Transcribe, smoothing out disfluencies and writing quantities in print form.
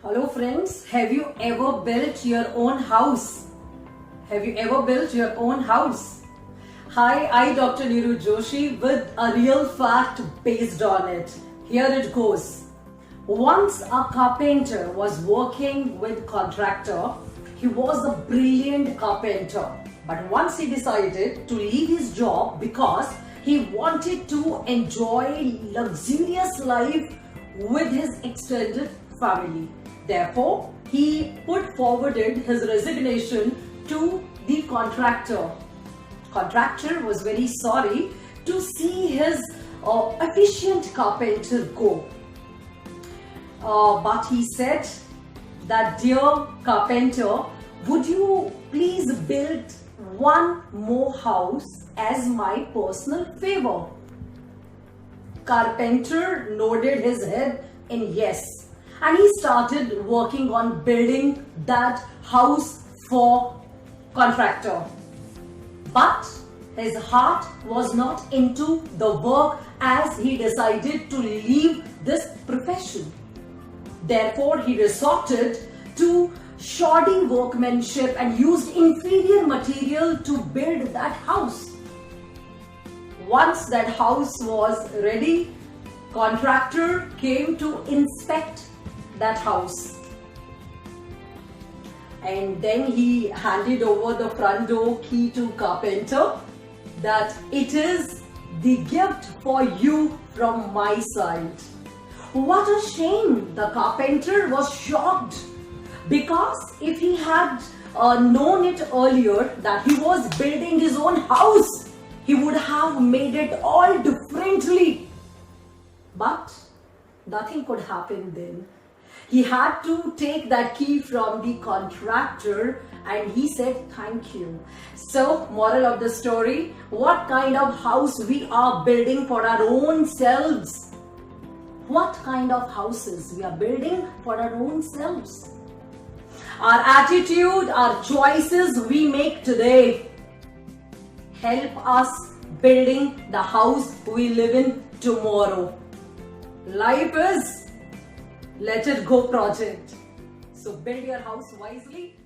Hello friends, have you ever built your own house? Have you ever built your own house? Hi, I Dr. Neeru Joshi with a real fact based on it. Here it goes. Once a carpenter was working with contractor. He was a brilliant carpenter. But once he decided to leave his job because he wanted to enjoy luxurious life with his extended family. Therefore, he put forwarded his resignation to the contractor. Contractor was very sorry to see his efficient carpenter go. But he said that, dear carpenter, would you please build one more house as my personal favor? Carpenter nodded his head in yes, and he started working on building that house for contractor. But his heart was not into the work as he decided to leave this profession. Therefore, he resorted to shoddy workmanship and used inferior material to build that house. Once that house was ready, contractor came to inspect that house. And then he handed over the front door key to carpenter that it is the gift for you from my side. What a shame! The carpenter was shocked because if he had known it earlier that he was building his own house, he would have made it all differently. But nothing could happen then. He had to take that key from the contractor and he said thank you. So, moral of the story, what kind of house we are building for our own selves? What kind of houses we are building for our own selves? Our attitude, our choices we make today help us building the house we live in tomorrow. Life is let it go project. So build your house wisely.